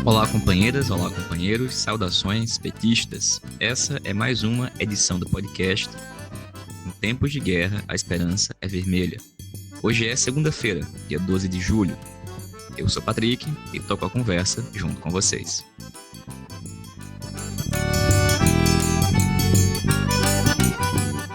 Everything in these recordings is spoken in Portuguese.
Olá, companheiras, olá, companheiros, saudações petistas. Essa é mais uma edição do podcast Em Tempos de Guerra, a Esperança é Vermelha. Hoje é segunda-feira, dia 12 de julho. Eu sou Patrick e toco a conversa junto com vocês.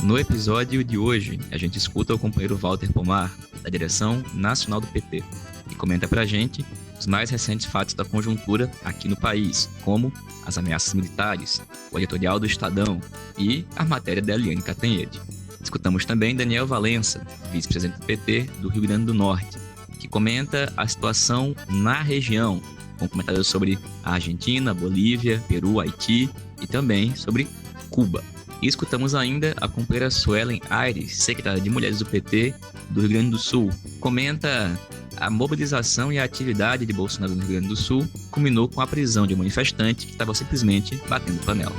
No episódio de hoje, a gente escuta o companheiro Walter Pomar, da direção nacional do PT, que comenta pra gente os mais recentes fatos da conjuntura aqui no país, como as ameaças militares, o editorial do Estadão e a matéria da Eliane Cantanhede. Escutamos também Daniel Valença, vice-presidente do PT do Rio Grande do Norte, que comenta a situação na região, com comentários sobre a Argentina, Bolívia, Peru, Haiti e também sobre Cuba. E escutamos ainda a companheira Suelen Aires, secretária de Mulheres do PT do Rio Grande do Sul, comenta a mobilização e a atividade de Bolsonaro no Rio Grande do Sul culminou com a prisão de um manifestante que estava simplesmente batendo panela.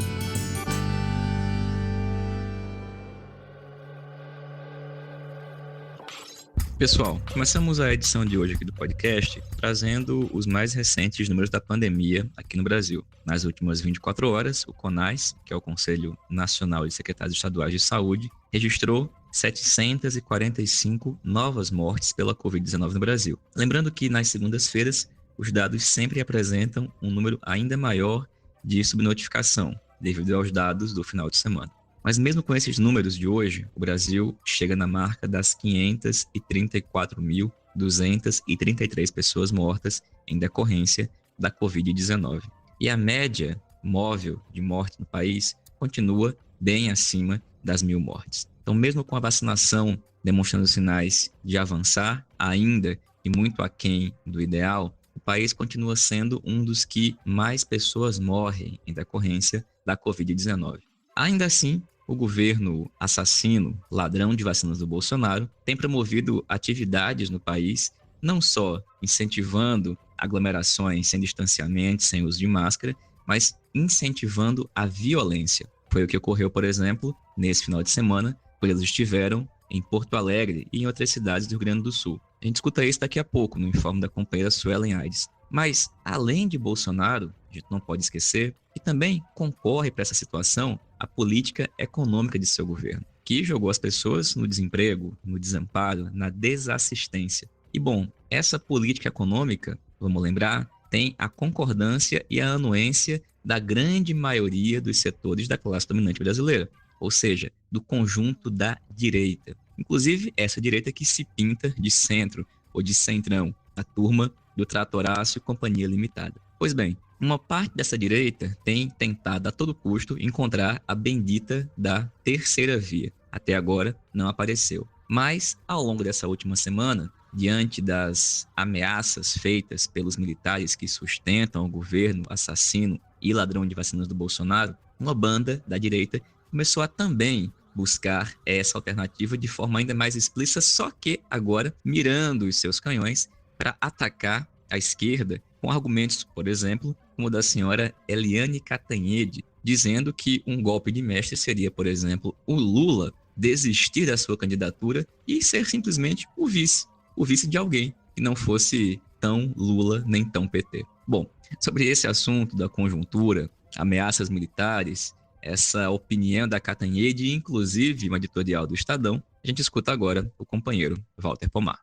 Pessoal, começamos a edição de hoje aqui do podcast trazendo os mais recentes números da pandemia aqui no Brasil. Nas últimas 24 horas, o CONAS, que é o Conselho Nacional de Secretários Estaduais de Saúde, registrou 745 novas mortes pela Covid-19 no Brasil. Lembrando que nas segundas-feiras, os dados sempre apresentam um número ainda maior de subnotificação, devido aos dados do final de semana. Mas mesmo com esses números de hoje, o Brasil chega na marca das 534.233 pessoas mortas em decorrência da Covid-19. E a média móvel de morte no país continua bem acima das 1.000 mortes. Então, mesmo com a vacinação demonstrando sinais de avançar, ainda e muito aquém do ideal, o país continua sendo um dos que mais pessoas morrem em decorrência da Covid-19. Ainda assim, o governo assassino, ladrão de vacinas do Bolsonaro, tem promovido atividades no país, não só incentivando aglomerações sem distanciamento, sem uso de máscara, mas incentivando a violência. Foi o que ocorreu, por exemplo, nesse final de semana, quando eles estiveram em Porto Alegre e em outras cidades do Rio Grande do Sul. A gente escuta isso daqui a pouco, no informe da companheira Suelen Aires. Mas, além de Bolsonaro, a gente não pode esquecer que também concorre para essa situação a política econômica de seu governo, que jogou as pessoas no desemprego, no desamparo, na desassistência. E, bom, essa política econômica, vamos lembrar, tem a concordância e a anuência da grande maioria dos setores da classe dominante brasileira, ou seja, do conjunto da direita. Inclusive, essa direita que se pinta de centro ou de centrão, a turma do Tratoraço e Companhia Limitada. Pois bem, uma parte dessa direita tem tentado a todo custo encontrar a bendita da terceira via. Até agora não apareceu. Mas, ao longo dessa última semana, diante das ameaças feitas pelos militares que sustentam o governo assassino e ladrão de vacinas do Bolsonaro, uma banda da direita começou a também buscar essa alternativa de forma ainda mais explícita, só que agora mirando os seus canhões para atacar a esquerda com argumentos, por exemplo, como o da senhora Eliane Cantanhede, dizendo que um golpe de mestre seria, por exemplo, o Lula desistir da sua candidatura e ser simplesmente o vice de alguém que não fosse tão Lula nem tão PT. Bom, sobre esse assunto da conjuntura, ameaças militares, essa opinião da Cantanhede e inclusive uma editorial do Estadão, a gente escuta agora o companheiro Walter Pomar.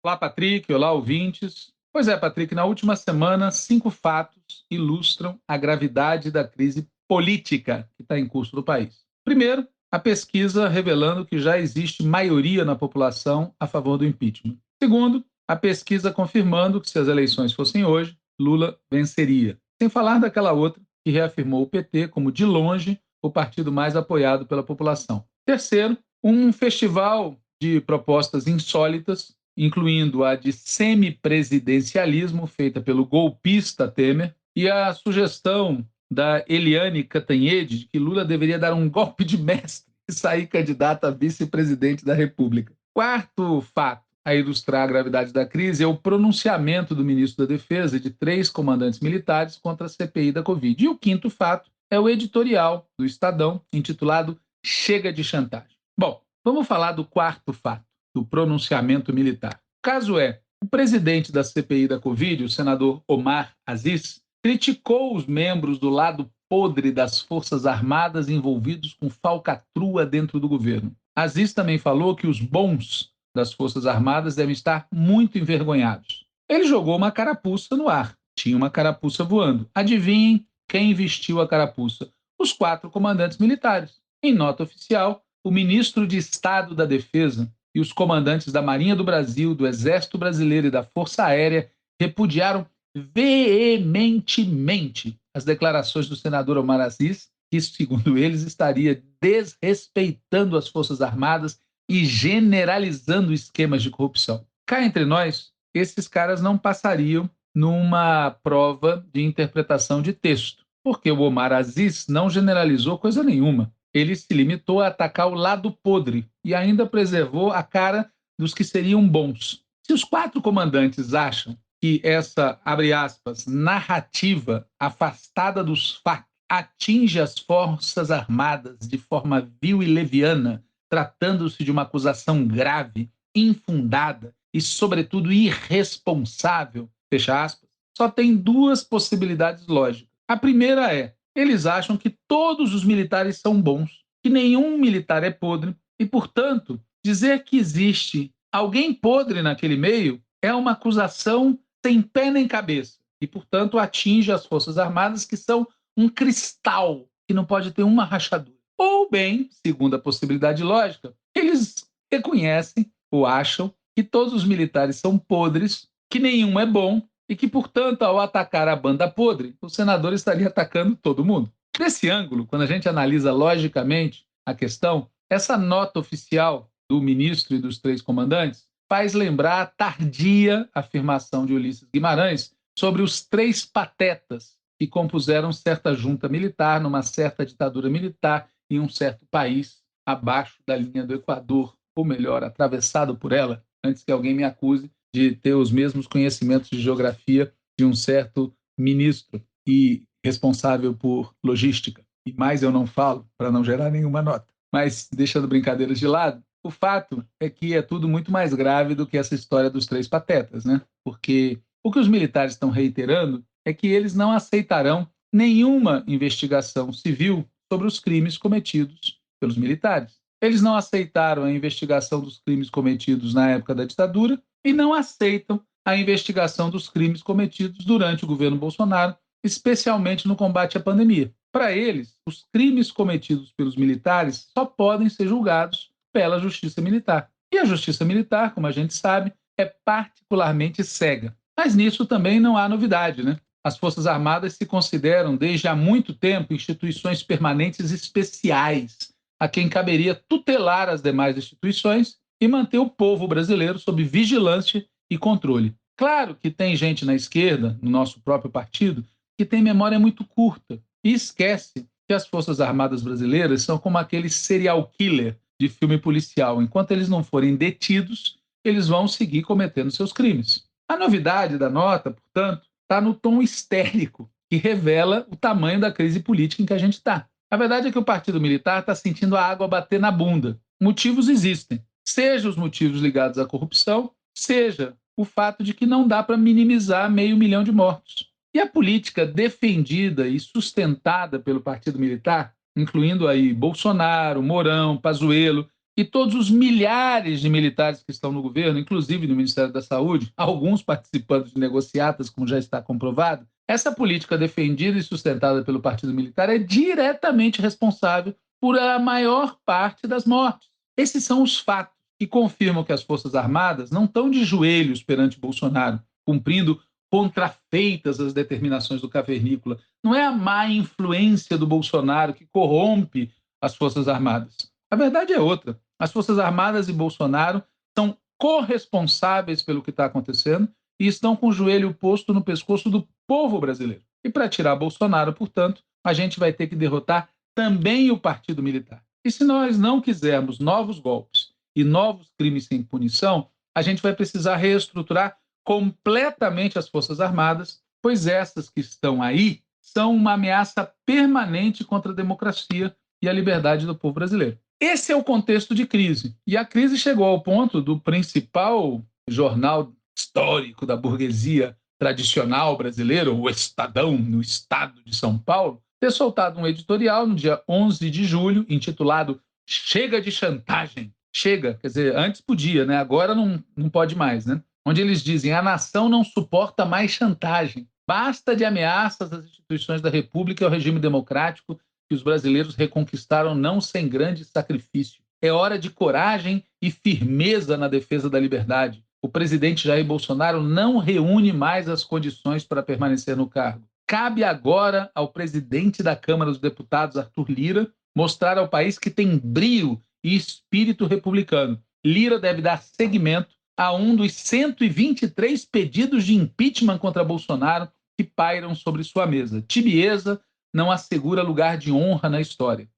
Olá, Patrick. Olá, ouvintes. Pois é, Patrick, na última semana, 5 fatos ilustram a gravidade da crise política que está em curso no país. Primeiro, a pesquisa revelando que já existe maioria na população a favor do impeachment. Segundo, a pesquisa confirmando que se as eleições fossem hoje, Lula venceria. Sem falar daquela outra que reafirmou o PT como, de longe, o partido mais apoiado pela população. Terceiro, um festival de propostas insólitas, incluindo a de semipresidencialismo feita pelo golpista Temer e a sugestão da Eliane Cantanhede de que Lula deveria dar um golpe de mestre e sair candidato a vice-presidente da República. Quarto fato a ilustrar a gravidade da crise é o pronunciamento do ministro da Defesa e de 3 comandantes militares contra a CPI da Covid. E o quinto fato é o editorial do Estadão, intitulado Chega de Chantagem. Bom, vamos falar do quarto fato, do pronunciamento militar. O caso é O presidente da CPI da Covid, o senador Omar Aziz, criticou os membros do lado podre das Forças Armadas envolvidos com falcatrua dentro do governo. Aziz também falou que os bons das Forças Armadas devem estar muito envergonhados. Ele jogou uma carapuça no ar. Tinha uma carapuça voando. Adivinhem quem vestiu a carapuça? Os 4 comandantes militares. Em nota oficial, o ministro de Estado da Defesa e os comandantes da Marinha do Brasil, do Exército Brasileiro e da Força Aérea repudiaram veementemente as declarações do senador Omar Aziz, que, segundo eles, estaria desrespeitando as Forças Armadas e generalizando esquemas de corrupção. Cá entre nós, esses caras não passariam numa prova de interpretação de texto, porque o Omar Aziz não generalizou coisa nenhuma. Ele se limitou a atacar o lado podre e ainda preservou a cara dos que seriam bons. Se os 4 comandantes acham que essa, abre aspas, narrativa afastada dos fatos atinge as Forças Armadas de forma vil e leviana, tratando-se de uma acusação grave, infundada e, sobretudo, irresponsável, fecha aspas, só tem 2 possibilidades lógicas. A primeira é, eles acham que todos os militares são bons, que nenhum militar é podre e, portanto, dizer que existe alguém podre naquele meio é uma acusação sem pé nem cabeça e, portanto, atinge as Forças Armadas, que são um cristal que não pode ter uma rachadura. Ou bem, segunda possibilidade lógica, eles reconhecem ou acham que todos os militares são podres, que nenhum é bom e que, portanto, ao atacar a banda podre, o senador estaria atacando todo mundo. Nesse ângulo, quando a gente analisa logicamente a questão, essa nota oficial do ministro e dos 3 comandantes faz lembrar a tardia afirmação de Ulisses Guimarães sobre os 3 patetas que compuseram certa junta militar numa certa ditadura militar em um certo país abaixo da linha do Equador, ou melhor, atravessado por ela, antes que alguém me acuse de ter os mesmos conhecimentos de geografia de um certo ministro e responsável por logística. E mais eu não falo para não gerar nenhuma nota. Mas, deixando brincadeiras de lado, o fato é que é tudo muito mais grave do que essa história dos 3 patetas, né? Porque o que os militares estão reiterando é que eles não aceitarão nenhuma investigação civil sobre os crimes cometidos pelos militares. Eles não aceitaram a investigação dos crimes cometidos na época da ditadura e não aceitam a investigação dos crimes cometidos durante o governo Bolsonaro, especialmente no combate à pandemia. Para eles, os crimes cometidos pelos militares só podem ser julgados pela justiça militar. E a justiça militar, como a gente sabe, é particularmente cega. Mas nisso também não há novidade, né? As Forças Armadas se consideram, desde há muito tempo, instituições permanentes especiais, a quem caberia tutelar as demais instituições e manter o povo brasileiro sob vigilância e controle. Claro que tem gente na esquerda, no nosso próprio partido, que tem memória muito curta e esquece que as Forças Armadas brasileiras são como aquele serial killer de filme policial. Enquanto eles não forem detidos, eles vão seguir cometendo seus crimes. A novidade da nota, portanto, está no tom histérico, que revela o tamanho da crise política em que a gente está. A verdade é que o Partido Militar está sentindo a água bater na bunda. Motivos existem, seja os motivos ligados à corrupção, seja o fato de que não dá para minimizar 500 mil de mortos. E a política defendida e sustentada pelo Partido Militar, incluindo aí Bolsonaro, Mourão, Pazuello e todos os milhares de militares que estão no governo, inclusive no Ministério da Saúde, alguns participando de negociatas, como já está comprovado, essa política defendida e sustentada pelo Partido Militar é diretamente responsável por a maior parte das mortes. Esses são os fatos que confirmam que as Forças Armadas não estão de joelhos perante Bolsonaro, cumprindo contrafeitas as determinações do cavernícola. Não é a má influência do Bolsonaro que corrompe as Forças Armadas. A verdade é outra. As Forças Armadas e Bolsonaro são corresponsáveis pelo que está acontecendo e estão com o joelho posto no pescoço do povo brasileiro. E para tirar Bolsonaro, portanto, a gente vai ter que derrotar também o Partido Militar. E se nós não quisermos novos golpes e novos crimes sem punição, a gente vai precisar reestruturar completamente as Forças Armadas, pois essas que estão aí são uma ameaça permanente contra a democracia e a liberdade do povo brasileiro. Esse é o contexto de crise. E a crise chegou ao ponto do principal jornal histórico da burguesia tradicional brasileira, o Estadão, no estado de São Paulo, ter soltado um editorial no dia 11 de julho, intitulado Chega de Chantagem. Chega, quer dizer, antes podia, né? Agora não pode mais, né? Onde eles dizem: a nação não suporta mais chantagem. Basta de ameaças às instituições da República e ao regime democrático que os brasileiros reconquistaram não sem grande sacrifício. É hora de coragem e firmeza na defesa da liberdade. O presidente Jair Bolsonaro não reúne mais as condições para permanecer no cargo. Cabe agora ao presidente da Câmara dos Deputados, Arthur Lira, mostrar ao país que tem brio e espírito republicano. Lira deve dar seguimento a um dos 123 pedidos de impeachment contra Bolsonaro que pairam sobre sua mesa. Tibieza não assegura lugar de honra na história.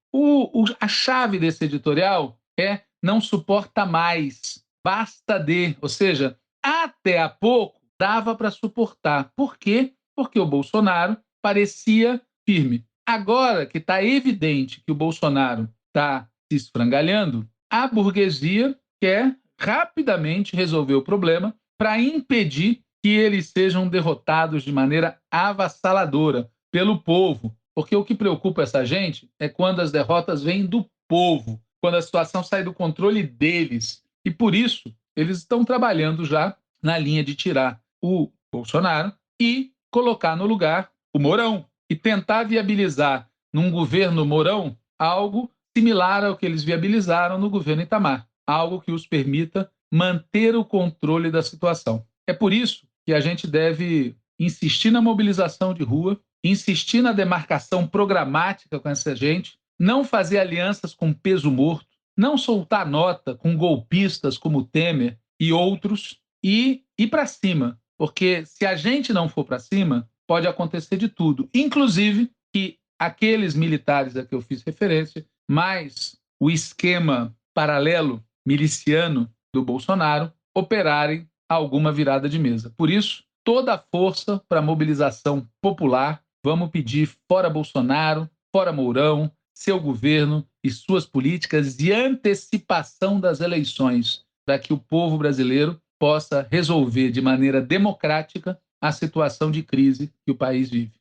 A chave desse editorial é: não suporta mais, basta de, ou seja, até há pouco dava para suportar. Por quê? Porque o Bolsonaro parecia firme. Agora que está evidente que o Bolsonaro está se esfrangalhando, a burguesia quer rapidamente resolver o problema para impedir que eles sejam derrotados de maneira avassaladora pelo povo. Porque o que preocupa essa gente é quando as derrotas vêm do povo, quando a situação sai do controle deles. E por isso, eles estão trabalhando já na linha de tirar o Bolsonaro e colocar no lugar o Mourão e tentar viabilizar num governo Mourão algo similar ao que eles viabilizaram no governo Itamar, algo que os permita manter o controle da situação. É por isso que a gente deve insistir na mobilização de rua, insistir na demarcação programática com essa gente, não fazer alianças com peso morto, não soltar nota com golpistas como Temer e outros e ir para cima, porque se a gente não for para cima, pode acontecer de tudo, inclusive que aqueles militares a que eu fiz referência, mais o esquema paralelo miliciano do Bolsonaro, operarem alguma virada de mesa. Por isso, toda a força para a mobilização popular. Vamos pedir fora Bolsonaro, fora Mourão, seu governo e suas políticas de antecipação das eleições, para que o povo brasileiro possa resolver de maneira democrática a situação de crise que o país vive.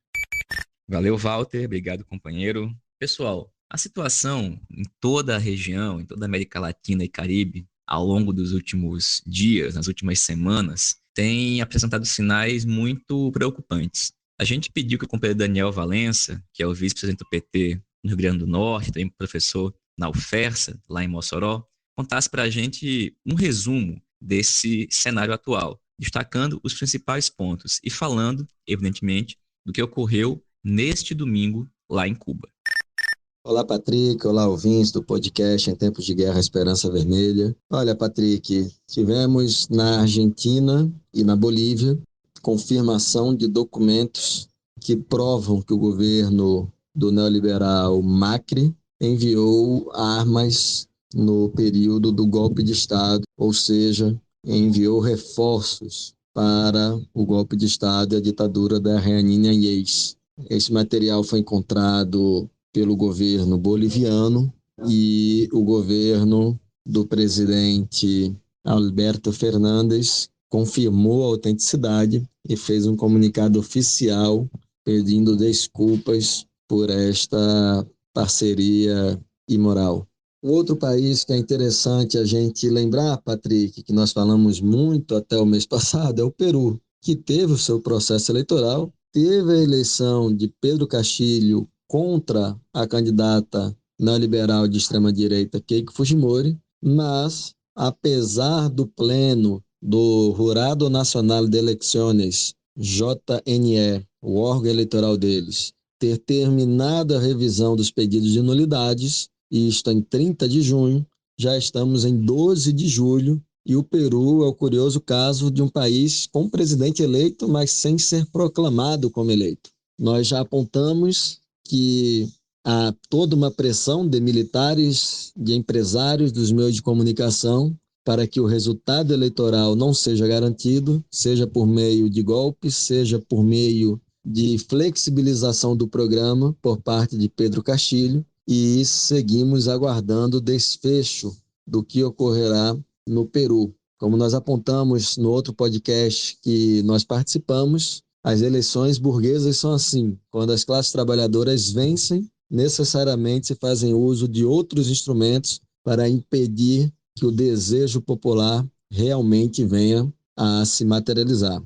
Valeu, Walter. Obrigado, companheiro. Pessoal, a situação em toda a região, em toda a América Latina e Caribe, ao longo dos últimos dias, nas últimas semanas, tem apresentado sinais muito preocupantes. A gente pediu que o companheiro Daniel Valença, que é o vice-presidente do PT no Rio Grande do Norte, também professor na UFERSA, lá em Mossoró, contasse para a gente um resumo desse cenário atual, destacando os principais pontos e falando, evidentemente, do que ocorreu neste domingo lá em Cuba. Olá, Patrick. Olá, ouvintes do podcast Em Tempos de Guerra, Esperança Vermelha. Olha, Patrick, tivemos na Argentina e na Bolívia confirmação de documentos que provam que o governo do neoliberal Macri enviou armas no período do golpe de Estado, ou seja, enviou reforços para o golpe de Estado e a ditadura da Rainha Inés. Esse material foi encontrado pelo governo boliviano e o governo do presidente Alberto Fernandes confirmou a autenticidade e fez um comunicado oficial pedindo desculpas por esta parceria imoral. Um outro país que é interessante a gente lembrar, Patrick, que nós falamos muito até o mês passado, é o Peru, que teve o seu processo eleitoral, teve a eleição de Pedro Castillo contra a candidata neoliberal de extrema-direita Keiko Fujimori, mas, apesar do pleno do Jurado Nacional de Elecciones, JNE, o órgão eleitoral deles, ter terminado a revisão dos pedidos de nulidades, e está em 30 de junho, já estamos em 12 de julho, e o Peru é o curioso caso de um país com presidente eleito, mas sem ser proclamado como eleito. Nós já apontamos que há toda uma pressão de militares, de empresários, dos meios de comunicação, para que o resultado eleitoral não seja garantido, seja por meio de golpes, seja por meio de flexibilização do programa por parte de Pedro Castillo, e seguimos aguardando o desfecho do que ocorrerá no Peru. Como nós apontamos no outro podcast que nós participamos, as eleições burguesas são assim. Quando as classes trabalhadoras vencem, necessariamente se fazem uso de outros instrumentos para impedir que o desejo popular realmente venha a se materializar.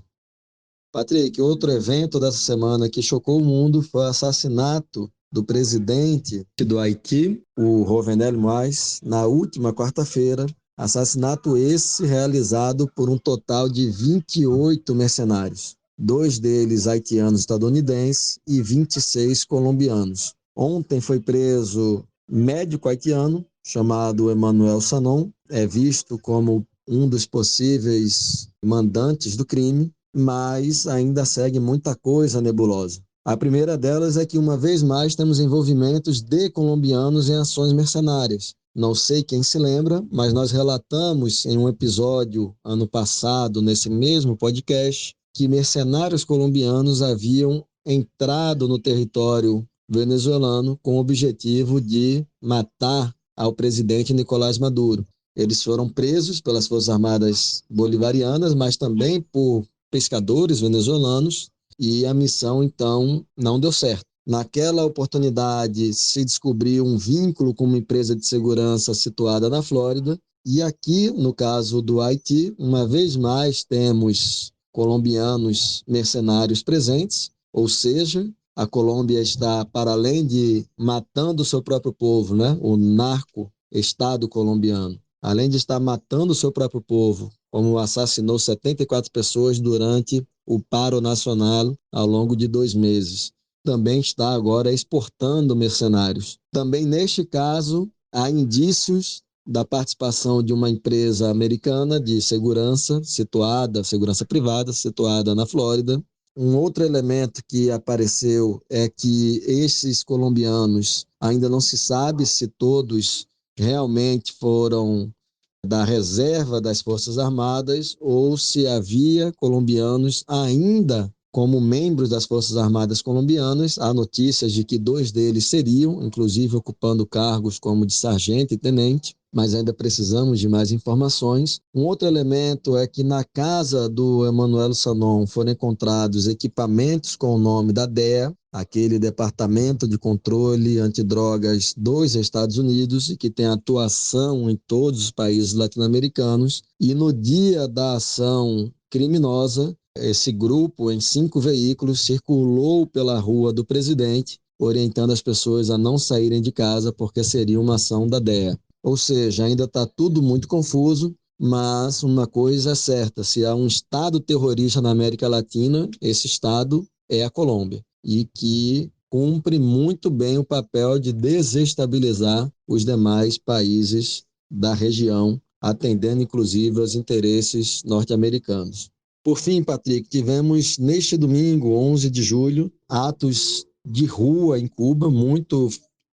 Patrick, outro evento dessa semana que chocou o mundo foi o assassinato do presidente do Haiti, o Jovenel Moïse, na última quarta-feira. Assassinato esse realizado por um total de 28 mercenários, 2 deles haitianos estadunidenses e 26 colombianos. Ontem foi preso médico haitiano chamado Emmanuel Sanon, é visto como um dos possíveis mandantes do crime, mas ainda segue muita coisa nebulosa. A primeira delas é que, uma vez mais, temos envolvimentos de colombianos em ações mercenárias. Não sei quem se lembra, mas nós relatamos em um episódio ano passado, nesse mesmo podcast, que mercenários colombianos haviam entrado no território venezuelano com o objetivo de matar ao presidente Nicolás Maduro. Eles foram presos pelas Forças Armadas bolivarianas, mas também por pescadores venezuelanos, e a missão, então, não deu certo. Naquela oportunidade, se descobriu um vínculo com uma empresa de segurança situada na Flórida, e aqui, no caso do Haiti, uma vez mais temos colombianos mercenários presentes, ou seja, a Colômbia está, para além de matando o seu próprio povo, né, o narco-estado colombiano, além de estar matando o seu próprio povo, como assassinou 74 pessoas durante o paro nacional ao longo de 2 meses. Também está agora exportando mercenários. Também neste caso, há indícios da participação de uma empresa americana de segurança segurança privada, situada na Flórida. Um outro elemento que apareceu é que esses colombianos, ainda não se sabe se todos realmente foram da reserva das Forças Armadas ou se havia colombianos ainda como membros das Forças Armadas colombianas. Há notícias de que 2 deles seriam, inclusive ocupando cargos como de sargento e tenente, mas ainda precisamos de mais informações. Um outro elemento é que na casa do Emmanuel Sanon foram encontrados equipamentos com o nome da DEA, aquele Departamento de Controle Antidrogas dos Estados Unidos, e que tem atuação em todos os países latino-americanos. E no dia da ação criminosa, esse grupo, em 5 veículos, circulou pela Rua do Presidente, orientando as pessoas a não saírem de casa porque seria uma ação da DEA. Ou seja, ainda está tudo muito confuso, mas uma coisa é certa: se há um Estado terrorista na América Latina, esse Estado é a Colômbia, e que cumpre muito bem o papel de desestabilizar os demais países da região, atendendo inclusive aos interesses norte-americanos. Por fim, Patrick, tivemos neste domingo, 11 de julho, atos de rua em Cuba muito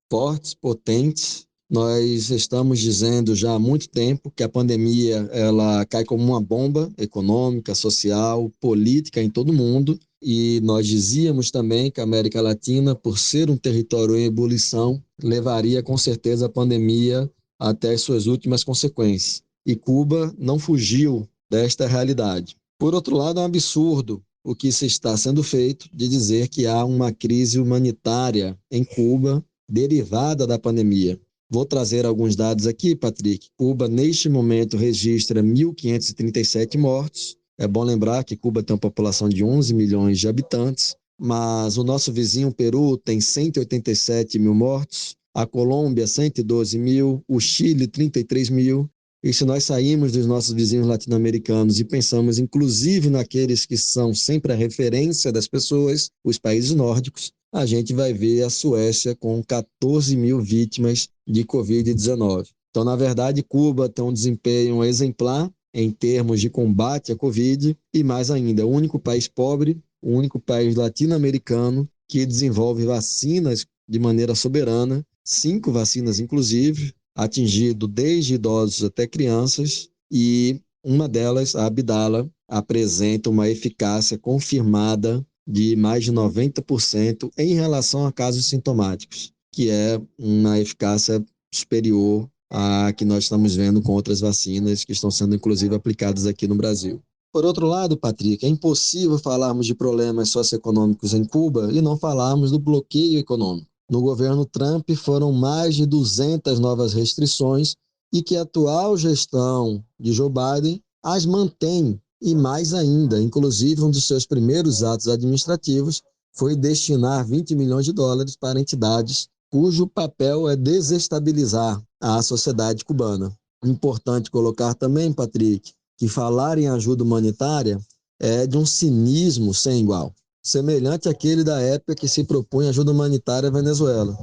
fortes, potentes. Nós estamos dizendo já há muito tempo que a pandemia ela cai como uma bomba econômica, social, política em todo o mundo, e nós dizíamos também que a América Latina, por ser um território em ebulição, levaria com certeza a pandemia até as suas últimas consequências. E Cuba não fugiu desta realidade. Por outro lado, é um absurdo o que se está sendo feito de dizer que há uma crise humanitária em Cuba derivada da pandemia. Vou trazer alguns dados aqui, Patrick. Cuba, neste momento, registra 1.537 mortos. É bom lembrar que Cuba tem uma população de 11 milhões de habitantes, mas o nosso vizinho Peru tem 187 mil mortos, a Colômbia 112 mil, o Chile 33 mil. E se nós saímos dos nossos vizinhos latino-americanos e pensamos inclusive naqueles que são sempre a referência das pessoas, os países nórdicos, a gente vai ver a Suécia com 14 mil vítimas de Covid-19. Então, na verdade, Cuba tem um desempenho exemplar em termos de combate à Covid, e mais ainda, o único país pobre, o único país latino-americano que desenvolve vacinas de maneira soberana, 5 vacinas inclusive, atingido desde idosos até crianças, e uma delas, a Abdala, apresenta uma eficácia confirmada de mais de 90% em relação a casos sintomáticos, que é uma eficácia superior a que nós estamos vendo com outras vacinas que estão sendo, inclusive, aplicadas aqui no Brasil. Por outro lado, Patrick, é impossível falarmos de problemas socioeconômicos em Cuba e não falarmos do bloqueio econômico. No governo Trump foram mais de 200 novas restrições e que a atual gestão de Joe Biden as mantém, e mais ainda, inclusive um dos seus primeiros atos administrativos foi destinar 20 milhões de dólares para entidades cujo papel é desestabilizar a sociedade cubana. Importante colocar também, Patrick, que falar em ajuda humanitária é de um cinismo sem igual, semelhante àquele da época que se propunha ajuda humanitária à Venezuela.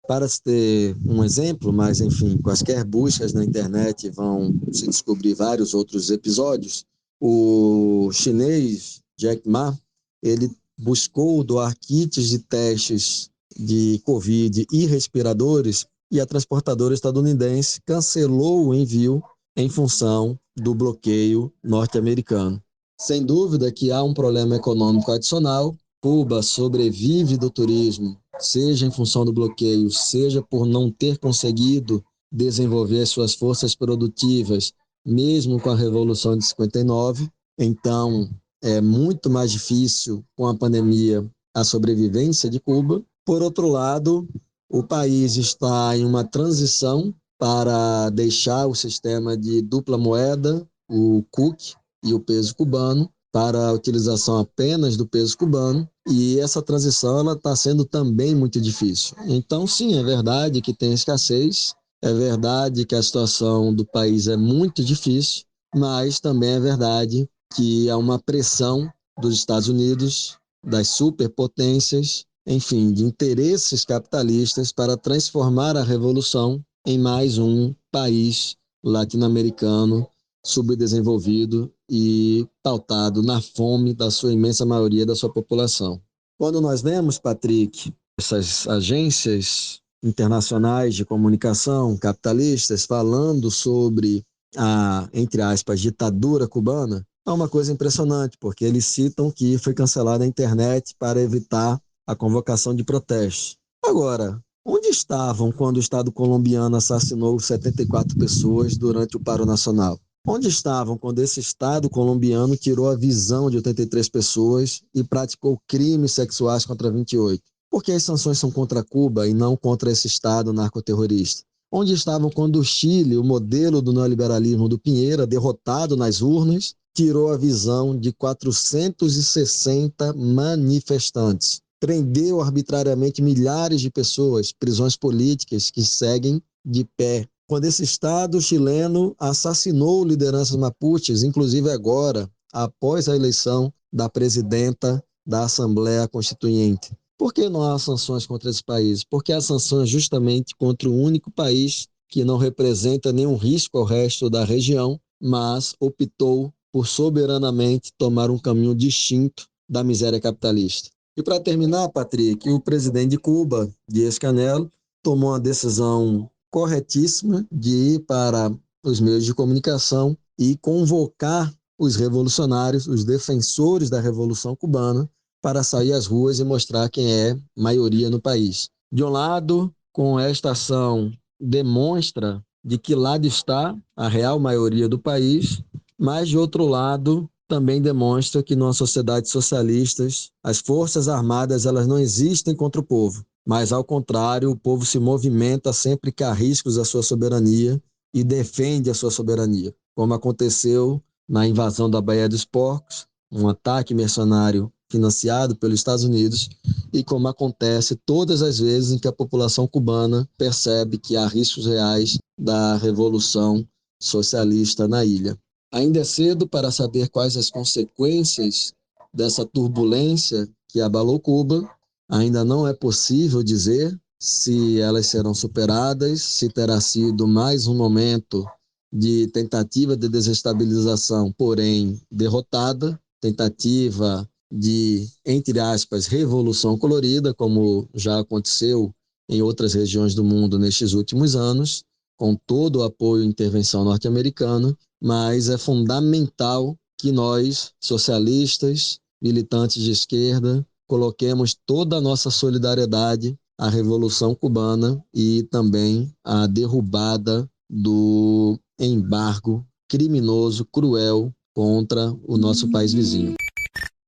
Para se ter um exemplo, mas enfim, quaisquer buscas na internet vão se descobrir vários outros episódios, o chinês Jack Ma, ele buscou doar kits de testes de Covid e respiradores e a transportadora estadunidense cancelou o envio em função do bloqueio norte-americano. Sem dúvida que há um problema econômico adicional. Cuba sobrevive do turismo, seja em função do bloqueio, seja por não ter conseguido desenvolver suas forças produtivas, mesmo com a Revolução de 59. Então, é muito mais difícil com a pandemia a sobrevivência de Cuba. Por outro lado, o país está em uma transição para deixar o sistema de dupla moeda, o CUC e o peso cubano, para a utilização apenas do peso cubano, e essa transição está sendo também muito difícil. Então, sim, é verdade que tem escassez, é verdade que a situação do país é muito difícil, mas também é verdade que há uma pressão dos Estados Unidos, das superpotências, enfim, de interesses capitalistas para transformar a revolução em mais um país latino-americano subdesenvolvido e pautado na fome da sua imensa maioria da sua população. Quando nós vemos, Patrick, essas agências internacionais de comunicação capitalistas falando sobre a, entre aspas, ditadura cubana, é uma coisa impressionante, porque eles citam que foi cancelada a internet para evitar a convocação de protestos. Agora, onde estavam quando o Estado colombiano assassinou 74 pessoas durante o Paro Nacional? Onde estavam quando esse Estado colombiano tirou a visão de 83 pessoas e praticou crimes sexuais contra 28? Por que as sanções são contra Cuba e não contra esse Estado narcoterrorista? Onde estavam quando o Chile, o modelo do neoliberalismo do Pinheira, derrotado nas urnas, tirou a visão de 460 manifestantes? Prendeu arbitrariamente milhares de pessoas, prisões políticas que seguem de pé. Quando esse Estado chileno assassinou lideranças mapuches, inclusive agora, após a eleição da presidenta da Assembleia Constituinte. Por que não há sanções contra esse país? Porque há sanções justamente contra o único país que não representa nenhum risco ao resto da região, mas optou por soberanamente tomar um caminho distinto da miséria capitalista. E para terminar, Patrick, o presidente de Cuba, Díaz-Canel, tomou uma decisão corretíssima de ir para os meios de comunicação e convocar os revolucionários, os defensores da Revolução Cubana, para sair às ruas e mostrar quem é maioria no país. De um lado, com esta ação, demonstra de que lado está a real maioria do país, mas, de outro lado, também demonstra que numa sociedade socialista, as forças armadas elas não existem contra o povo, mas, ao contrário, o povo se movimenta sempre que há riscos à sua soberania e defende a sua soberania, como aconteceu na invasão da Baía dos Porcos, um ataque mercenário financiado pelos Estados Unidos, e como acontece todas as vezes em que a população cubana percebe que há riscos reais da revolução socialista na ilha. Ainda é cedo para saber quais as consequências dessa turbulência que abalou Cuba. Ainda não é possível dizer se elas serão superadas, se terá sido mais um momento de tentativa de desestabilização, porém derrotada, tentativa de, entre aspas, revolução colorida, como já aconteceu em outras regiões do mundo nestes últimos anos, com todo o apoio e intervenção norte-americana, mas é fundamental que nós, socialistas, militantes de esquerda, coloquemos toda a nossa solidariedade à Revolução Cubana e também à derrubada do embargo criminoso, cruel contra o nosso país vizinho.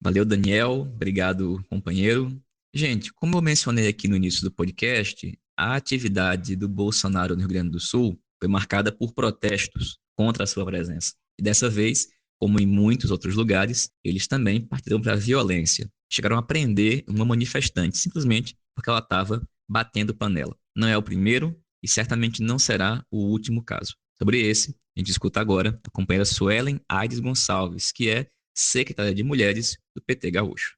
Valeu, Daniel. Obrigado, companheiro. Gente, como eu mencionei aqui no início do podcast, a atividade do Bolsonaro no Rio Grande do Sul foi marcada por protestos contra a sua presença. E dessa vez, como em muitos outros lugares, eles também partiram para a violência. Chegaram a prender uma manifestante, simplesmente porque ela estava batendo panela. Não é o primeiro e certamente não será o último caso. Sobre esse, a gente escuta agora a companheira Suelen Aires Gonçalves, que é secretária de Mulheres do PT Gaúcho.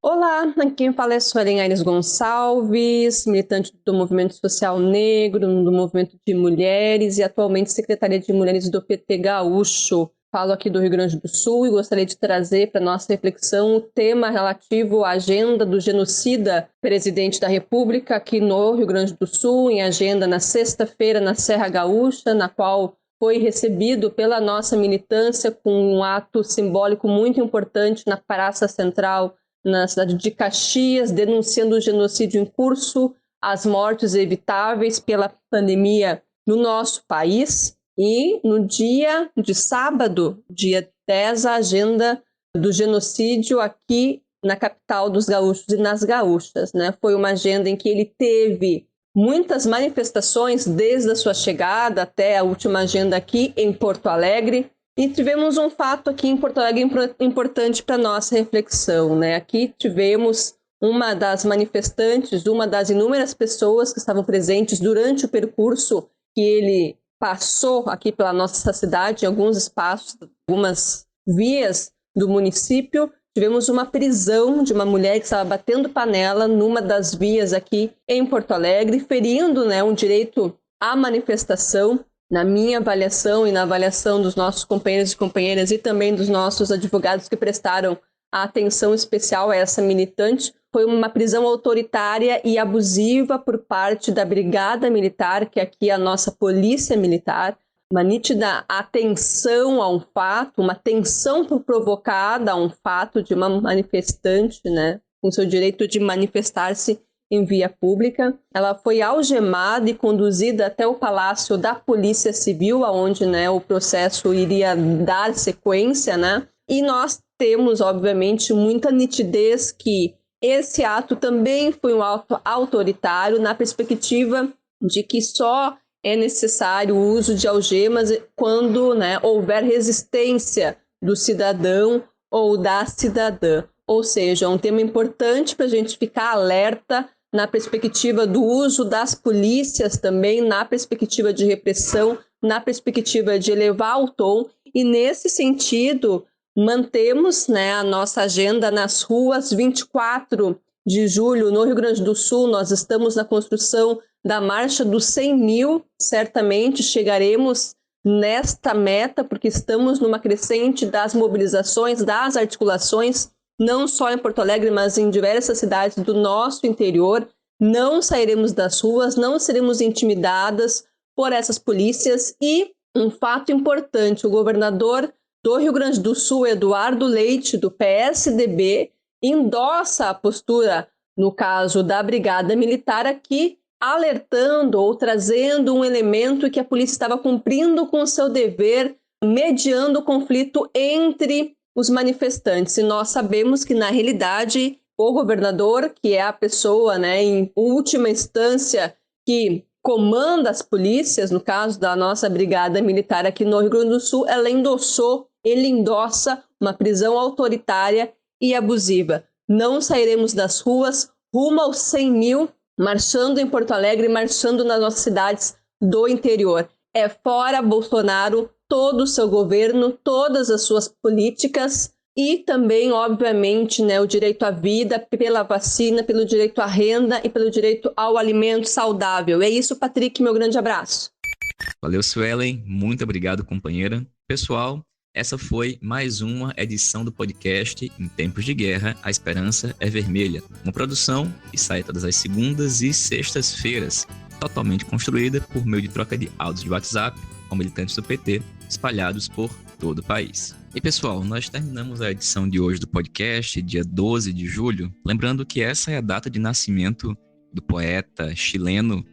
Olá, aqui quem fala é Suelen Aires Gonçalves, militante do Movimento Social Negro, do Movimento de Mulheres e atualmente secretária de Mulheres do PT Gaúcho. Falo aqui do Rio Grande do Sul e gostaria de trazer para nossa reflexão o tema relativo à agenda do genocida presidente da República aqui no Rio Grande do Sul, em agenda na sexta-feira na Serra Gaúcha, na qual foi recebido pela nossa militância com um ato simbólico muito importante na Praça Central, na cidade de Caxias, denunciando o genocídio em curso, as mortes evitáveis pela pandemia no nosso país. E no dia de sábado, dia 10, a agenda do genocídio aqui na capital dos gaúchos e nas gaúchas, né? Foi uma agenda em que ele teve muitas manifestações desde a sua chegada até a última agenda aqui em Porto Alegre. E tivemos um fato aqui em Porto Alegre importante para a nossa reflexão, né? Aqui tivemos uma das manifestantes, uma das inúmeras pessoas que estavam presentes durante o percurso que ele passou aqui pela nossa cidade, em alguns espaços, algumas vias do município. Tivemos uma prisão de uma mulher que estava batendo panela numa das vias aqui em Porto Alegre, ferindo, né, um direito à manifestação. Na minha avaliação e na avaliação dos nossos companheiros e companheiras e também dos nossos advogados que prestaram a atenção especial a essa militante, foi uma prisão autoritária e abusiva por parte da Brigada Militar, que aqui é a nossa polícia militar, uma nítida atenção a um fato, uma tensão provocada a um fato de uma manifestante, né, com seu direito de manifestar-se em via pública. Ela foi algemada e conduzida até o Palácio da Polícia Civil, onde, né, o processo iria dar sequência, né? E nós temos, obviamente, muita nitidez que esse ato também foi um ato autoritário na perspectiva de que só é necessário o uso de algemas quando, né, houver resistência do cidadão ou da cidadã. Ou seja, é um tema importante para a gente ficar alerta na perspectiva do uso das polícias também, na perspectiva de repressão, na perspectiva de elevar o tom. E nesse sentido, mantemos, né, a nossa agenda nas ruas. 24 de julho, no Rio Grande do Sul, nós estamos na construção da Marcha dos 100 mil. Certamente chegaremos nesta meta, porque estamos numa crescente das mobilizações, das articulações, não só em Porto Alegre, mas em diversas cidades do nosso interior. Não sairemos das ruas, não seremos intimidadas por essas polícias. E um fato importante, o governador do Rio Grande do Sul, Eduardo Leite, do PSDB, endossa a postura, no caso da Brigada Militar, aqui, alertando ou trazendo um elemento que a polícia estava cumprindo com o seu dever, mediando o conflito entre os manifestantes. E nós sabemos que, na realidade, o governador, que é a pessoa, né, em última instância, que comanda as polícias, no caso da nossa Brigada Militar aqui no Rio Grande do Sul, ele endossa uma prisão autoritária e abusiva. Não sairemos das ruas, rumo aos 100 mil, marchando em Porto Alegre, marchando nas nossas cidades do interior. É fora Bolsonaro, todo o seu governo, todas as suas políticas e também, obviamente, né, o direito à vida pela vacina, pelo direito à renda e pelo direito ao alimento saudável. É isso, Patrick, meu grande abraço. Valeu, Suelen. Muito obrigado, companheira. Pessoal, essa foi mais uma edição do podcast Em Tempos de Guerra, a Esperança é Vermelha. Uma produção que sai todas as segundas e sextas-feiras, totalmente construída por meio de troca de áudios de WhatsApp com militantes do PT espalhados por todo o país. E pessoal, nós terminamos a edição de hoje do podcast, dia 12 de julho, lembrando que essa é a data de nascimento do poeta chileno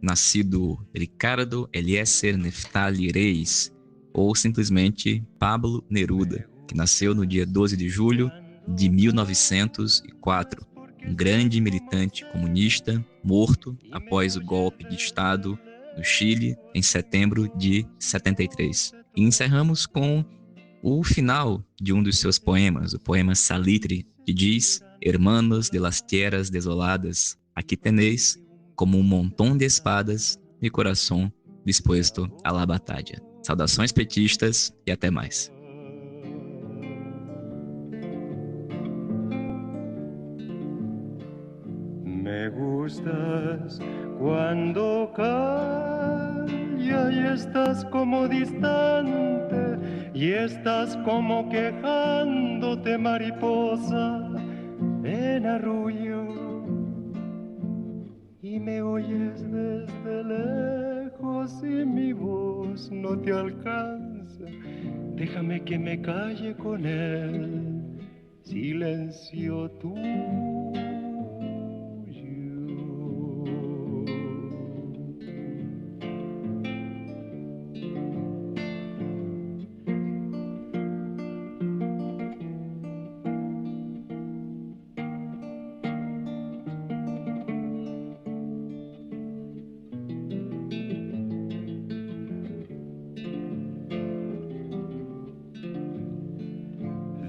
nascido Ricardo Eliezer Neftali Reis, ou simplesmente Pablo Neruda, que nasceu no dia 12 de julho de 1904, um grande militante comunista, morto após o golpe de Estado no Chile em setembro de 73. E encerramos com o final de um dos seus poemas, o poema Salitre, que diz: Hermanos de las tierras desoladas, aqui tenéis, como um montão de espadas, mi coração disposto a la batalla. Saudações petistas e até mais. Me gustas cuando calla y estás como distante y estás como quejándote, mariposa, en arrullo, y me oyes desde lejos y mi voz no te alcanza. Déjame que me calle con el silencio tuyo.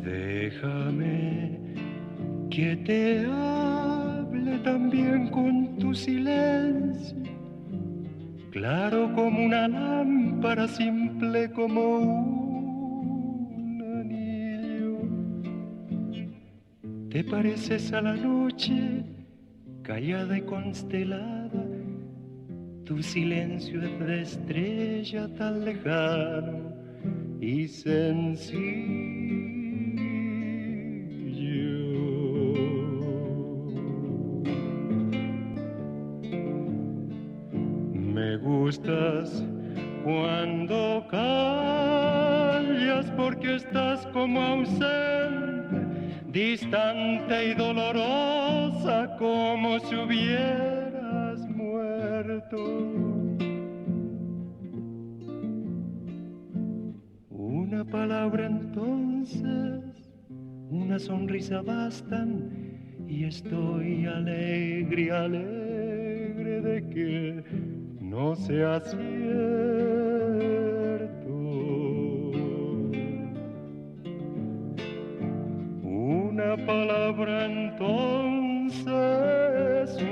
Déjame que te hable también con tu silencio, claro como una lámpara, simple como un anillo. Te pareces a la noche, callada y constelada, tu silencio es de estrella tan lejano y sencillo. Me gustas cuando callas porque estás como ausente, distante y dolorosa como si hubieras muerto. Una palabra entonces, una sonrisa bastan y estoy alegre, alegre de que no sea cierto. Una palabra entonces,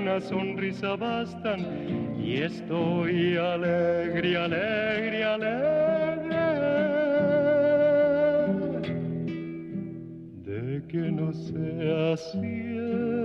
una sonrisa bastan y estoy alegre, alegre, alegre de que no sea cierto.